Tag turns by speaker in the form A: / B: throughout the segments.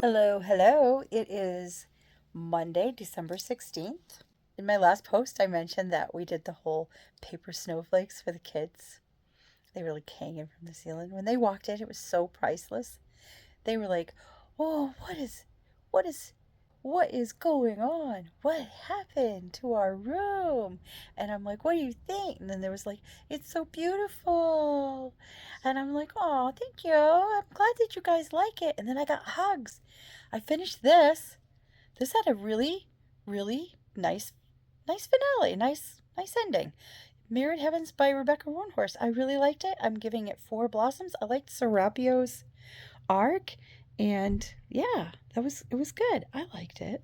A: Hello, hello. It is Monday, December 16th. In my last post, I mentioned that we did the whole paper snowflakes for the kids. They were like hanging from the ceiling. When they walked in, it was so priceless. They were like, "Oh, what is, what is going on? What happened to our room?" And I'm like, "What do you think?" And then there was like, "It's so beautiful." And I'm like, "Oh, thank you. I'm glad that you guys like it." And then I got hugs. I finished this. This had a really, really nice finale. Nice ending. Mirrored Heavens by Rebecca Warnhorse. I really liked it. I'm giving it 4 blossoms. I liked Serapio's arc, and yeah, it was good. I liked it.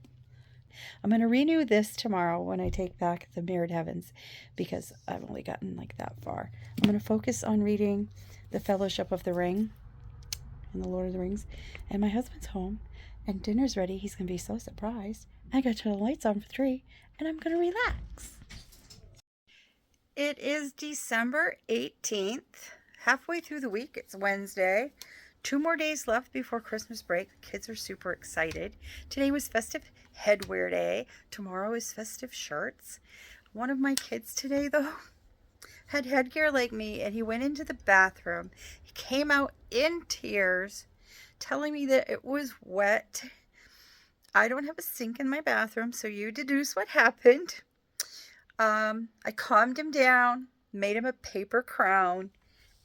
A: I'm going to renew this tomorrow when I take back the Mirrored Heavens because I've only gotten like that far. I'm going to focus on reading The Fellowship of the Ring and The Lord of the Rings, and my husband's home and dinner's ready. He's going to be so surprised. I got to turn the lights on for 3 and I'm going to relax. It is December 18th, halfway through the week. It's Wednesday. 2 more days left before Christmas break. The kids are super excited. Today was festive headwear day. Tomorrow is festive shirts. One of my kids today, though, had headgear like me, and he went into the bathroom. He came out in tears, telling me that it was wet. I don't have a sink in my bathroom, so you deduce what happened. I calmed him down, made him a paper crown,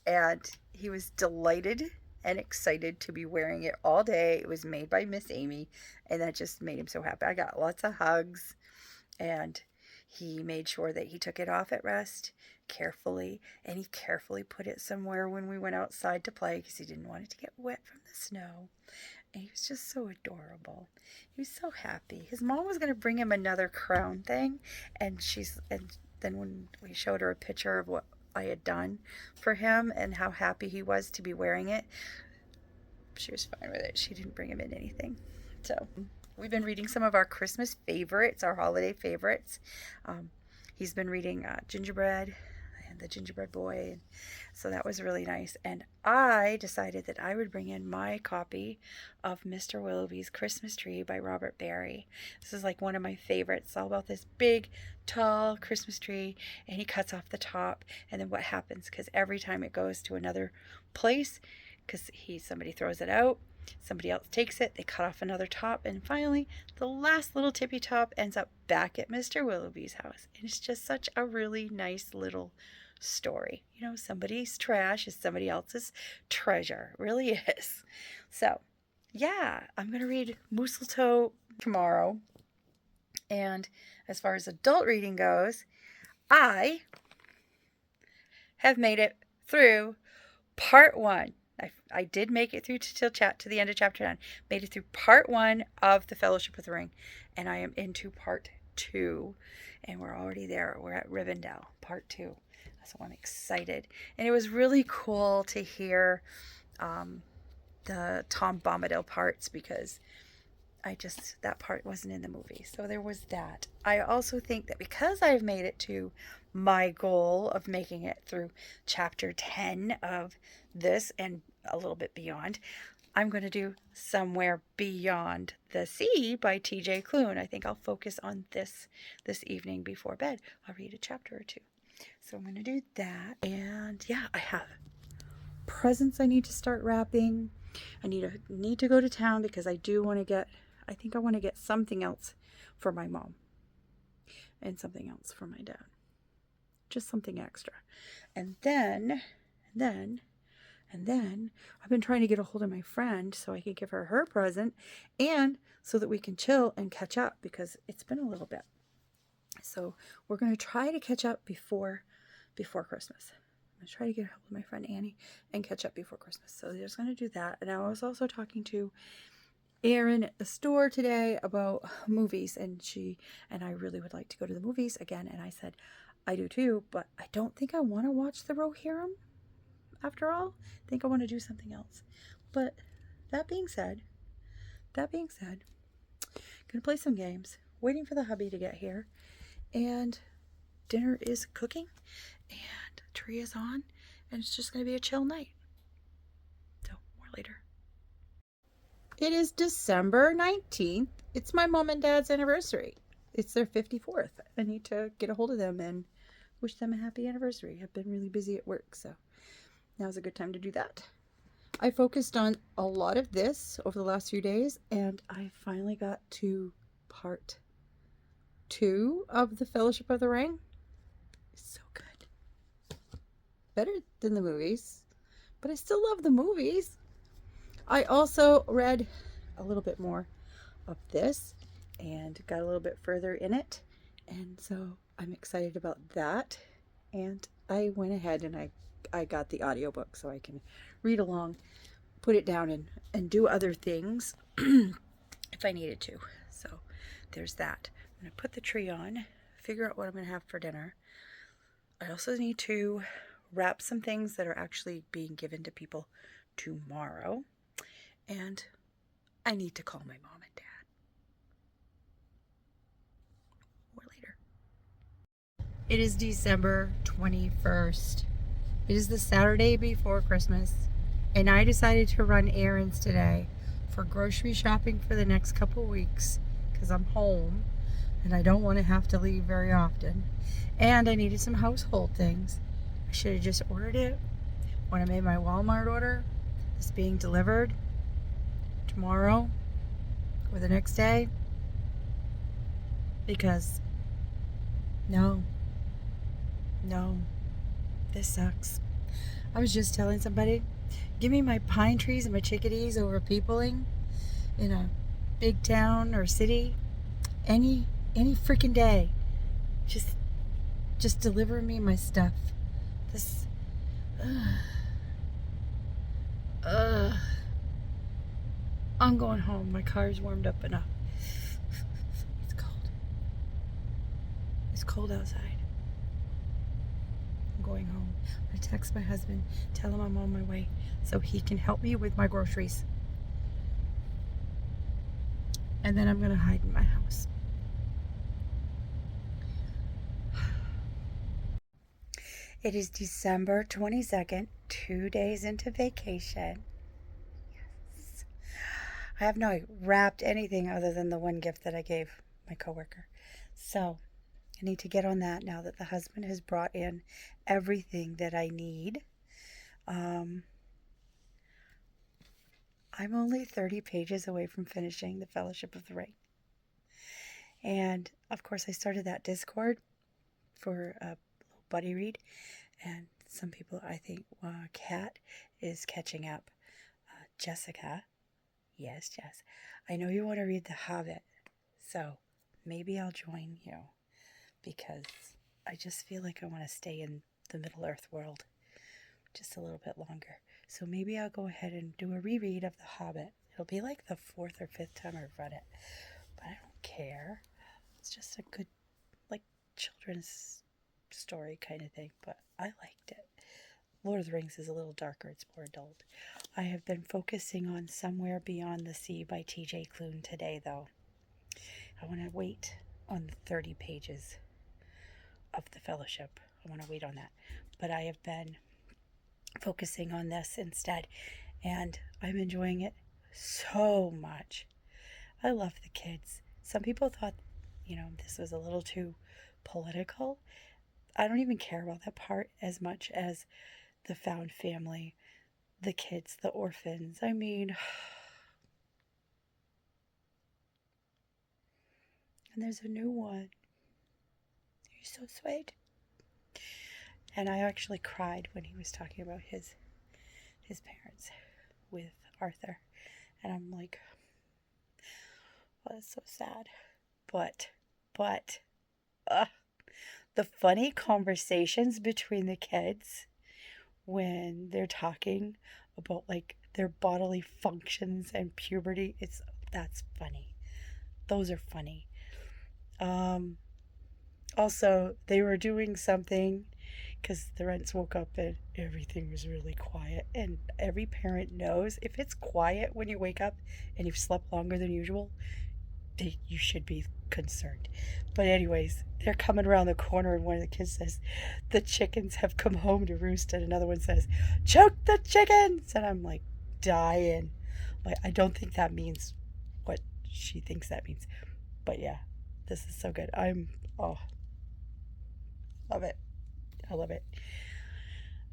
A: and he was delighted and excited to be wearing it all day. It was made by Miss Amy, and that just made him so happy. I got lots of hugs, and he made sure that he took it off at rest carefully, and he carefully put it somewhere when we went outside to play because he didn't want it to get wet from the snow. And he was just so adorable. He was so happy. His mom was going to bring him another crown thing, and then when we showed her a picture of what I had done for him and how happy he was to be wearing it, she was fine with it. She didn't bring him in anything. So we've been reading some of our Christmas favorites, our holiday favorites. He's been reading Gingerbread and the Gingerbread Boy, and so that was really nice. And I decided that I would bring in my copy of Mr. Willoughby's Christmas Tree by Robert Barry. This is like one of my favorites. It's all about this big, tall Christmas tree, and he cuts off the top, and then what happens, because every time it goes to another place, because somebody throws it out, somebody else takes it, they cut off another top, and finally the last little tippy top ends up back at Mr. Willoughby's house. And it's just such a really nice little story. You know, somebody's trash is somebody else's treasure. It really is. So yeah, I'm gonna read Mistletoe tomorrow. And as far as adult reading goes, I have made it through part 1. I did make it through to the end of chapter 9. Made it through part 1 of The Fellowship with the Ring, and I am into part 2, and we're already there. We're at Rivendell, part 2. So I'm excited, and it was really cool to hear the Tom Bombadil parts because that part wasn't in the movie. So there was that. I also think that because I've made it to my goal of making it through chapter 10 of this and a little bit beyond, I'm going to do Somewhere Beyond the Sea by T.J. Klune. I think I'll focus on this evening before bed. I'll read a chapter or 2. So I'm going to do that. And yeah, I have presents I need to start wrapping. I need to go to town because I think I want to get something else for my mom and something else for my dad. Just something extra. And then I've been trying to get a hold of my friend so I can give her her present and so that we can chill and catch up because it's been a little bit. So we're going to try to catch up before Christmas. I'm going to try to get a hold of my friend Annie and catch up before Christmas. So they're just going to do that. And I was also talking to Erin at the store today about movies, and I really would like to go to the movies again. And I said, I do too, but I don't think I want to watch the Rohirrim after all. I think I want to do something else. But that being said, gonna play some games, waiting for the hubby to get here, and dinner is cooking, and tree is on, and it's just gonna be a chill night. So more later. It is December 19th. It's my mom and dad's anniversary. It's their 54th. I need to get a hold of them and wish them a happy anniversary. I've been really busy at work, so now's a good time to do that. I focused on a lot of this over the last few days, and I finally got to part 2 of the Fellowship of the Ring. It's so good. Better than the movies, but I still love the movies. I also read a little bit more of this and got a little bit further in it, and so I'm excited about that. And I went ahead and I got the audiobook so I can read along, put it down, and do other things if I needed to. So there's that. I'm going to put the tree on, figure out what I'm going to have for dinner. I also need to wrap some things that are actually being given to people tomorrow. And I need to call my mom and dad. Or later. It is December 21st. It is the Saturday before Christmas. And I decided to run errands today for grocery shopping for the next couple weeks because I'm home and I don't want to have to leave very often. And I needed some household things. I should have just ordered it when I made my Walmart order. It's being delivered tomorrow or the next day, because no, this sucks. I was just telling somebody, give me my pine trees and my chickadees over peopling in a big town or city any freaking day. Just deliver me my stuff. This I'm going home. My car's warmed up enough. It's cold. It's cold outside. I'm going home. I'm going to text my husband, tell him I'm on my way so he can help me with my groceries. And then I'm going to hide in my house. It is December 22nd, 2 days into vacation. Yes. I have not wrapped anything other than the one gift that I gave my coworker. So I need to get on that now that the husband has brought in everything that I need. I'm only 30 pages away from finishing the Fellowship of the Ring. And of course I started that Discord for a little buddy read. And some people, I think, Kat is catching up. Jessica, yes, Jess, I know you want to read The Hobbit, so maybe I'll join you, because I just feel like I want to stay in the Middle-earth world just a little bit longer. So maybe I'll go ahead and do a reread of The Hobbit. It'll be like the 4th or 5th time I've read it, but I don't care. It's just a good, like, children's story kind of thing, but I liked it. Lord of the Rings is a little darker. It's more adult. I have been focusing on Somewhere Beyond the Sea by T.J. Klune today, though. I want to wait on the 30 pages of the Fellowship. I want to wait on that. But I have been focusing on this instead, and I'm enjoying it so much. I love the kids. Some people thought, this was a little too political. I don't even care about that part as much as the found family, the kids, the orphans. I mean, and there's a new one. He's so sweet. And I actually cried when he was talking about his parents with Arthur. And I'm like, oh, that's so sad. But, the funny conversations between the kids when they're talking about like their bodily functions and puberty, that's funny. Those are funny. Also, they were doing something because the Rents woke up and everything was really quiet, and every parent knows if it's quiet when you wake up and you've slept longer than usual, you should be concerned. But anyways, they're coming around the corner and one of the kids says, the chickens have come home to roost, and another one says, choke the chickens, and I'm like dying. Like, I don't think that means what she thinks that means. But yeah, this is so good. Oh, love it. I love it.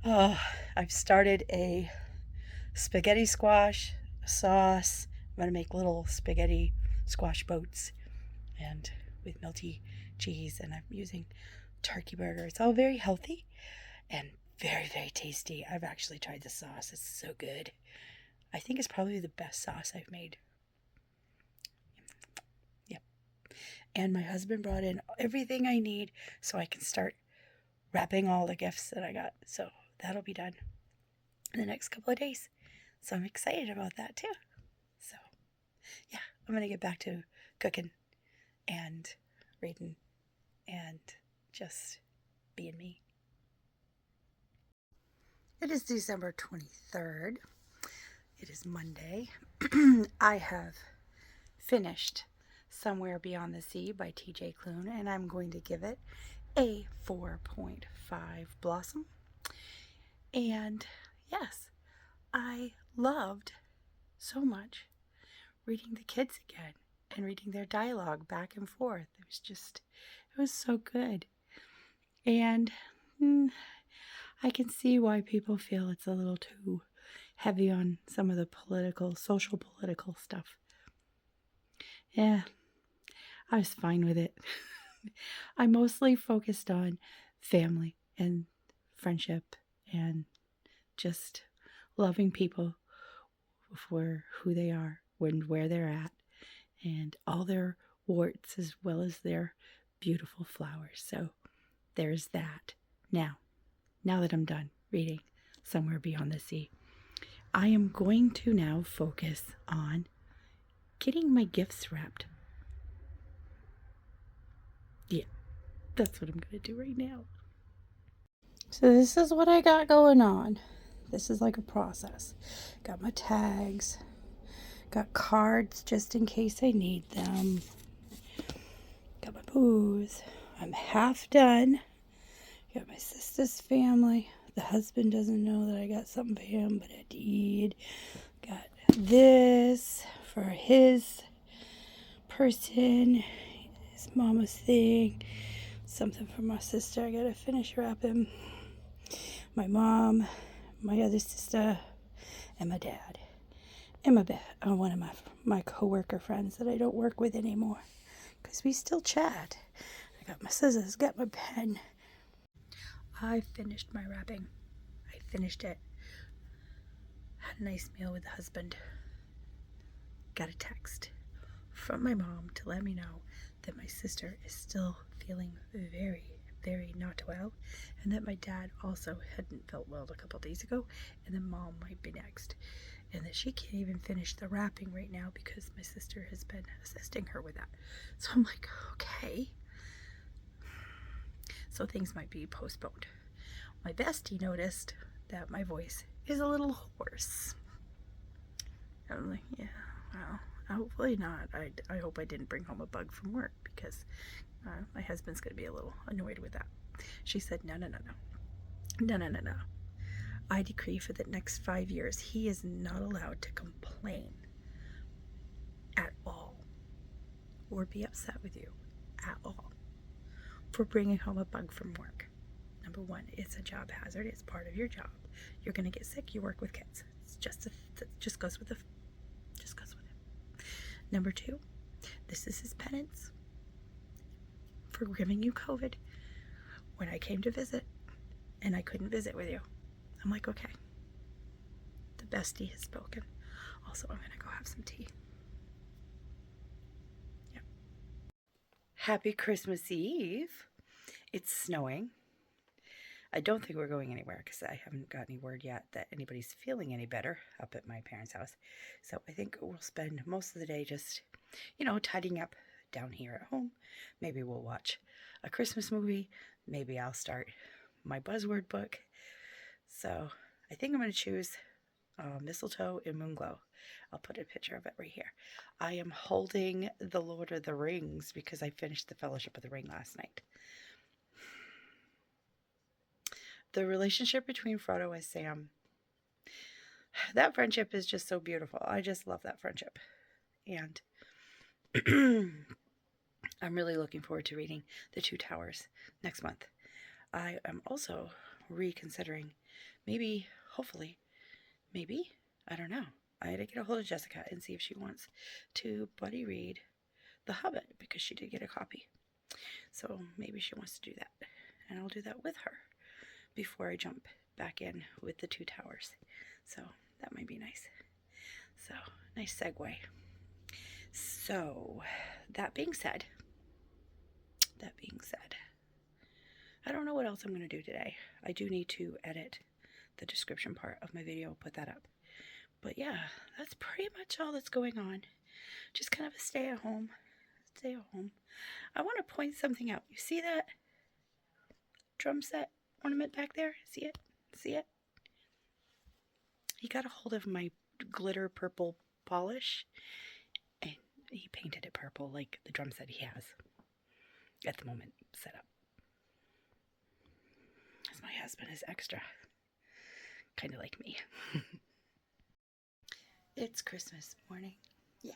A: Oh, I've started a spaghetti squash sauce. I'm going to make little spaghetti squash boats and with melty cheese, and I'm using turkey burger. It's all very healthy and very, very tasty. I've actually tried the sauce. It's so good. I think it's probably the best sauce I've made. Yep. And my husband brought in everything I need so I can start wrapping all the gifts that I got. So that'll be done in the next couple of days. So I'm excited about that too. So yeah, I'm going to get back to cooking and reading and just being me. It is December 23rd. It is Monday. I have finished Somewhere Beyond the Sea by T.J. Klune, and I'm going to give it a 4.5 blossom. And yes, I loved so much reading the kids again and reading their dialogue back and forth. It was so good. And I can see why people feel it's a little too heavy on some of the social political stuff. Yeah, I was fine with it. I mostly focused on family and friendship and just loving people for who they are and where they're at and all their warts as well as their beautiful flowers. So there's that. Now that I'm done reading Somewhere Beyond the Sea, I am going to now focus on getting my gifts wrapped. Yeah, that's what I'm going to do right now. So this is what I got going on. This is like a process. Got my tags. Got cards just in case I need them. Got my booze. I'm half done. Got my sister's family. The husband doesn't know that I got something for him, but I did. Got this for his person, his mama's thing. Something for my sister. I gotta finish wrapping. My mom, my other sister, and my dad. And one of my coworker friends that I don't work with anymore, because we still chat. I got my scissors, got my pen. I finished my wrapping. I finished it. Had a nice meal with the husband. Got a text from my mom to let me know that my sister is still feeling very, very not well, and that my dad also hadn't felt well a couple days ago, and that mom might be next, and that she can't even finish the wrapping right now because my sister has been assisting her with that. So I'm like, okay. So things might be postponed. My bestie noticed that my voice is a little hoarse. I'm like, yeah, well, hopefully not. I hope I didn't bring home a bug from work, because my husband's going to be a little annoyed with that. She said, no. I decree for the next 5 years he is not allowed to complain at all or be upset with you at all for bringing home a bug from work. Number one, it's a job hazard. It's part of your job. You're going to get sick. You work with kids. It's just goes with it. Number two, this is his penance for giving you COVID when I came to visit and I couldn't visit with you. I'm like, okay, the bestie has spoken. Also, I'm going to go have some tea. Yep. Happy Christmas Eve. It's snowing. I don't think we're going anywhere because I haven't got any word yet that anybody's feeling any better up at my parents' house. So I think we'll spend most of the day just, tidying up down here at home. Maybe we'll watch a Christmas movie. Maybe I'll start my buzzword book. So I think I'm going to choose Mistletoe and Moonglow. I'll put a picture of it right here. I am holding the Lord of the Rings because I finished the Fellowship of the Ring last night. The relationship between Frodo and Sam, that friendship is just so beautiful. I just love that friendship. And I'm really looking forward to reading The Two Towers next month. I am also reconsidering, maybe, hopefully, maybe, I don't know. I had to get a hold of Jessica and see if she wants to buddy read The Hobbit, because she did get a copy. So maybe she wants to do that. And I'll do that with her before I jump back in with The Two Towers. So that might be nice. So, nice segue. So, that being said, I don't know what else I'm going to do today. I do need to edit the description part of my video, put that up. But yeah, that's pretty much all that's going on. Just kind of a stay at home. I want to point something out. You see that drum set ornament back there? See it? He got a hold of my glitter purple polish and he painted it purple like the drum set he has at the moment set up. Because my husband is extra. Kind of like me. It's Christmas morning. Yay.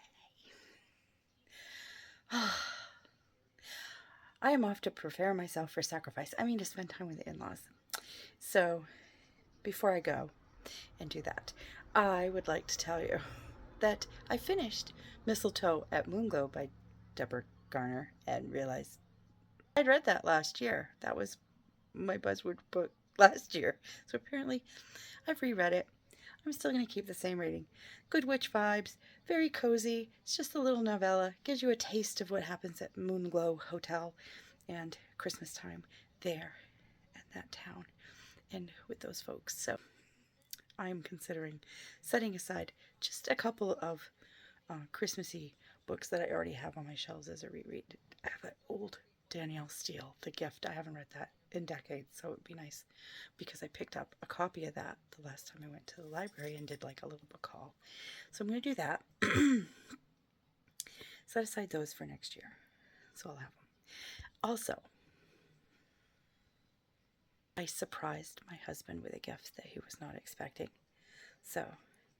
A: I am off to prepare myself for sacrifice. I mean, to spend time with the in-laws. So, before I go and do that, I would like to tell you that I finished Mistletoe at Moonglow by Deborah Garner and realized I'd read that last year. That was my buzzword book last year. So apparently I've reread it. I'm still going to keep the same rating. Good witch vibes, very cozy. It's just a little novella. Gives you a taste of what happens at Moonglow Hotel and Christmas time there at that town and with those folks. So I'm considering setting aside just a couple of Christmassy books that I already have on my shelves as a reread. I have an old Danielle Steele, The Gift. I haven't read that in decades, so it would be nice because I picked up a copy of that the last time I went to the library and did like a little book haul. So I'm going to do that. Set aside those for next year. So I'll have them. Also, I surprised my husband with a gift that he was not expecting. So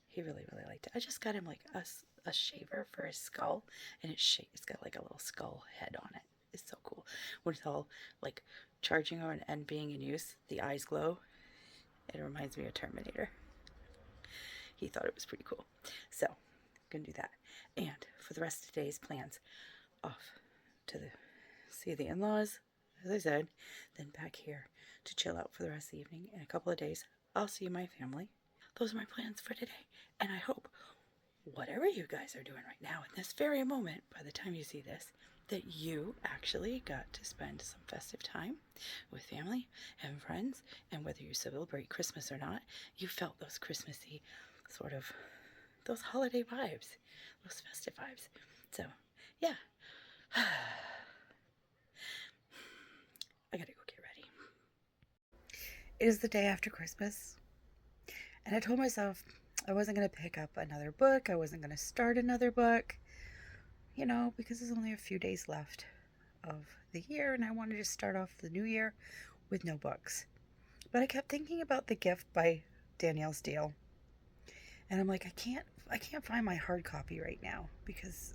A: he really, really liked it. I just got him like a shaver for his skull, and it's got like a little skull head on it. It's so cool. When it's all like charging on and being in use, the eyes glow. It reminds me of Terminator. He thought it was pretty cool. So, I'm going to do that. And for the rest of today's plans, off to see the in-laws, as I said, then back here to chill out for the rest of the evening. In a couple of days, I'll see my family. Those are my plans for today. And I hope whatever you guys are doing right now in this very moment, by the time you see this, that you actually got to spend some festive time with family and friends, and whether you celebrate Christmas or not, you felt those Christmassy sort of, those holiday vibes, those festive vibes. So, yeah. I gotta go get ready. It is the day after Christmas, and I told myself I wasn't going to pick up another book. I wasn't going to start another book, you know, because there's only a few days left of the year, and I wanted to start off the new year with no books. But I kept thinking about The Gift by Danielle Steele, and I'm like, I can't find my hard copy right now because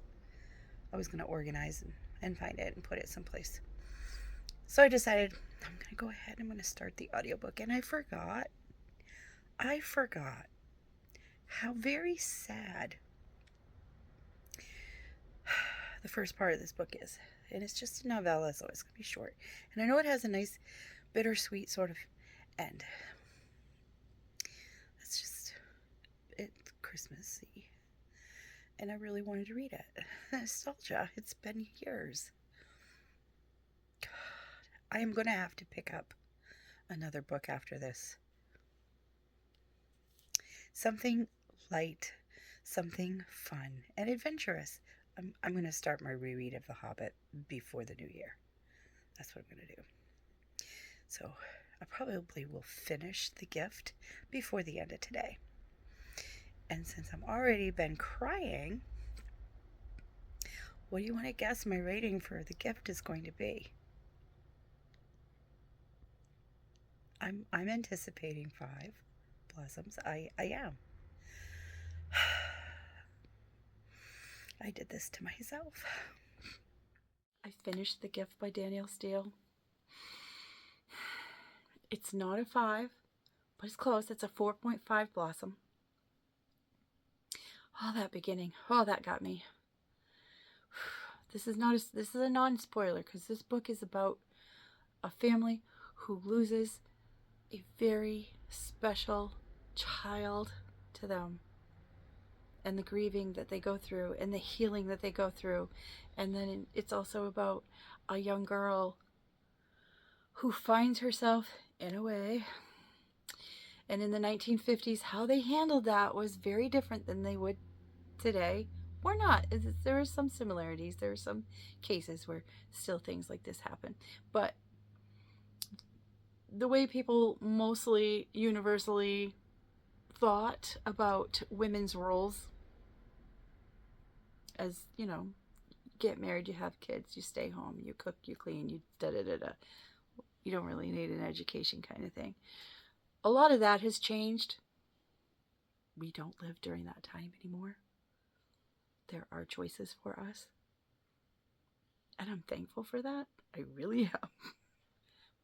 A: I was going to organize and find it and put it someplace. So I decided I'm going to go ahead and I'm going to start the audiobook, and I forgot how very sad the first part of this book is. And it's just a novella, so it's going to be short. And I know it has a nice bittersweet sort of end. It's just, it's Christmassy. And I really wanted to read it. Nostalgia. It's been years. God, I am going to have to pick up another book after this. Something light, something fun and adventurous. I'm going to start my reread of The Hobbit before the new year. That's what I'm going to do. So I probably will finish The Gift before the end of today. And since I'm already been crying, what do you want to guess my rating for The Gift is going to be? I'm anticipating 5 blossoms. I am. I did this to myself. I finished The Gift by Danielle Steele. It's not a 5, but it's close. It's a 4.5 Blossom. Oh, that beginning. Oh, that got me. This is a non-spoiler because this book is about a family who loses a very special child to them, and the grieving that they go through and the healing that they go through. And then it's also about a young girl who finds herself in a way. And in the 1950s, how they handled that was very different than they would today. Or not. There are some similarities. There are some cases where still things like this happen. But the way people mostly universally thought about women's roles, as you know, get married, you have kids, you stay home, you cook, you clean, you da-da-da-da. You don't really need an education kind of thing. A lot of that has changed. We don't live during that time anymore. There are choices for us. And I'm thankful for that. I really am.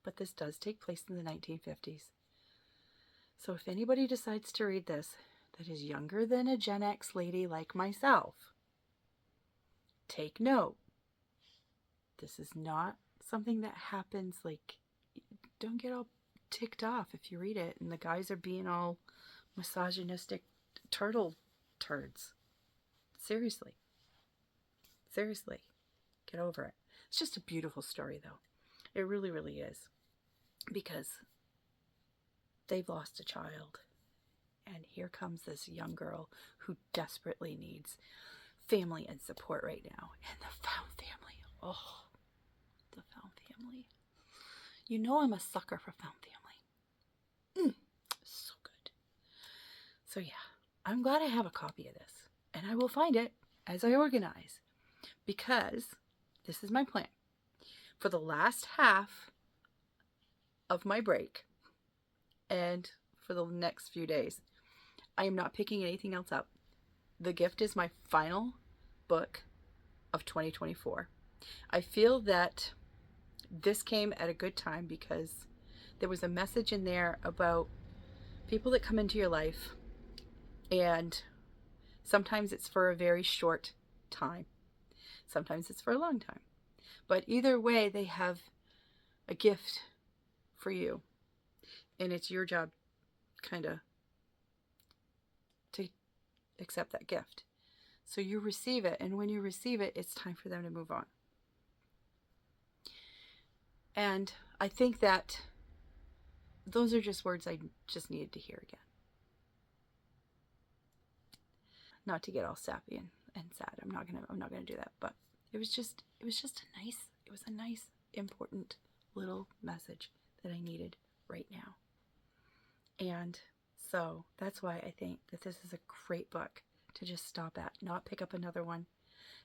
A: But this does take place in the 1950s. So if anybody decides to read this that is younger than a Gen X lady like myself, take note. This is not something that happens, like, don't get all ticked off if you read it and the guys are being all misogynistic turtle turds. Seriously. Seriously. Get over it. It's just a beautiful story, though. It really, really is. Because they've lost a child. And here comes this young girl who desperately needs family and support right now. And the found family. Oh, the found family. You know I'm a sucker for found family. So good. So yeah, I'm glad I have a copy of this. And I will find it as I organize. Because this is my plan. For the last half of my break and for the next few days, I am not picking anything else up. The Gift is my final book of 2024. I feel that this came at a good time because there was a message in there about people that come into your life, and sometimes it's for a very short time. Sometimes it's for a long time. But either way, they have a gift for you. And it's your job kind of to accept that gift. So you receive it, and when you receive it, it's time for them to move on. And I think that those are just words I just needed to hear again. Not to get all sappy and sad. I'm not gonna do that. But it was just a nice, important little message that I needed right now. And so that's why I think that this is a great book to just stop at, not pick up another one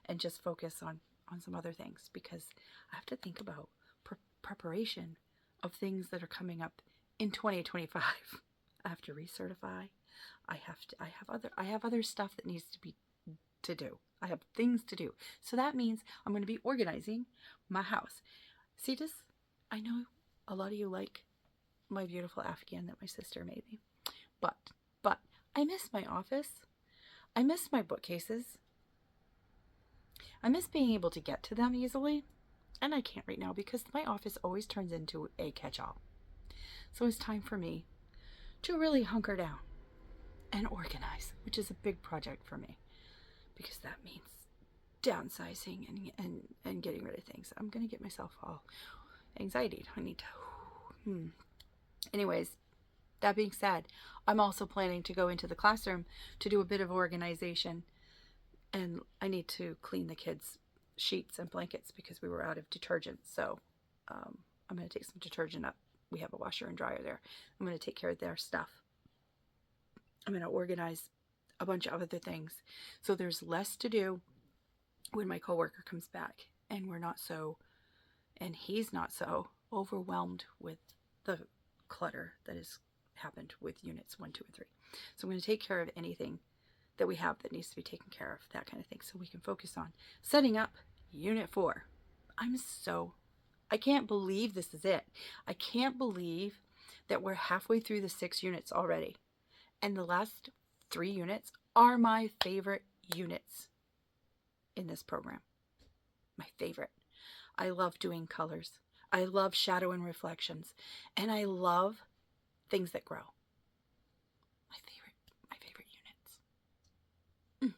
A: and just focus on some other things, because I have to think about preparation of things that are coming up in 2025. I have to recertify. I have other stuff that needs to do. I have things to do. So that means I'm going to be organizing my house. See this? I know a lot of you like my beautiful Afghan that my sister made me. But I miss my office. I miss my bookcases. I miss being able to get to them easily. And I can't right now because my office always turns into a catch-all. So it's time for me to really hunker down and organize, which is a big project for me, because that means downsizing and getting rid of things. I'm going to get myself all anxiety. I need to... Anyways, that being said, I'm also planning to go into the classroom to do a bit of organization, and I need to clean the kids' sheets and blankets because we were out of detergent. So I'm going to take some detergent up. We have a washer and dryer there. I'm going to take care of their stuff. I'm going to organize a bunch of other things so there's less to do when my coworker comes back, and he's not so overwhelmed with the clutter that has happened with units 1, 2, and 3. So I'm going to take care of anything that we have that needs to be taken care of, that kind of thing, so we can focus on setting up Unit 4. I can't believe this is it. I can't believe that we're halfway through the 6 units already. And the last 3 units are my favorite units in this program. My favorite. I love doing colors. I love shadow and reflections. And I love things that grow. My favorite units.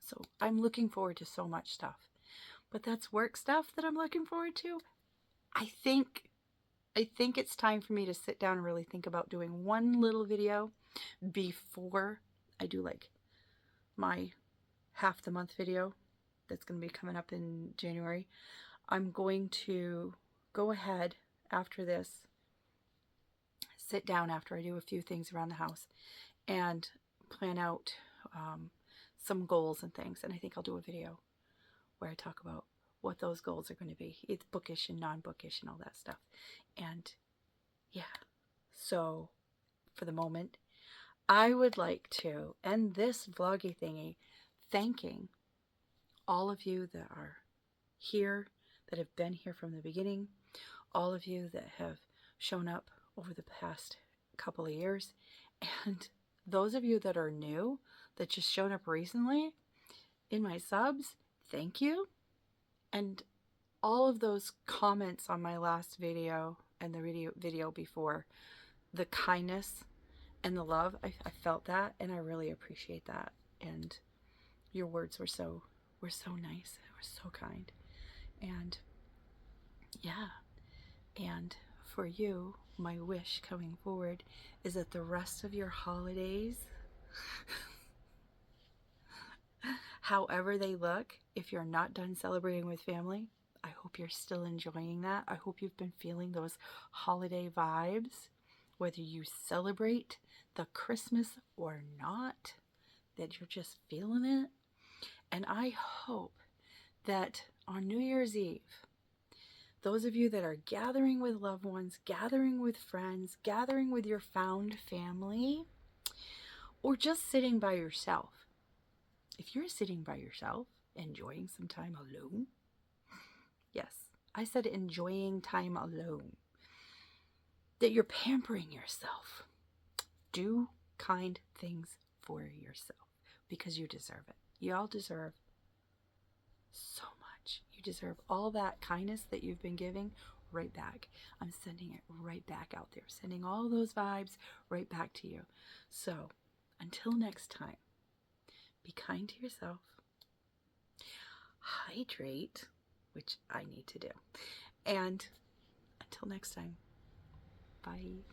A: So I'm looking forward to so much stuff. But that's work stuff that I'm looking forward to. I think it's time for me to sit down and really think about doing one little video before I do like my half the month video that's going to be coming up in January. I'm going to go ahead after this, sit down after I do a few things around the house, and plan out some goals and things. And I think I'll do a video where I talk about what those goals are going to be. It's bookish and non-bookish and all that stuff. And yeah, so for the moment, I would like to end this vloggy thingy thanking all of you that are here, that have been here from the beginning, all of you that have shown up over the past couple of years, and those of you that are new, that just showed up recently in my subs, thank you. And all of those comments on my last video and the video before, the kindness and the love, I felt that, and I really appreciate that. And your words were so nice. They were so kind. And yeah, and for you, my wish coming forward is that the rest of your holidays, however they look, if you're not done celebrating with family, I hope you're still enjoying that. I hope you've been feeling those holiday vibes, whether you celebrate the Christmas or not, that you're just feeling it. And I hope that on New Year's Eve, those of you that are gathering with loved ones, gathering with friends, gathering with your found family, or just sitting by yourself. If you're sitting by yourself, enjoying some time alone, yes, I said enjoying time alone, that you're pampering yourself. Do kind things for yourself because you deserve it. You all deserve so much. You deserve all that kindness that you've been giving right back. I'm sending it right back out there, sending all those vibes right back to you. So until next time, be kind to yourself, hydrate, which I need to do, and until next time, bye.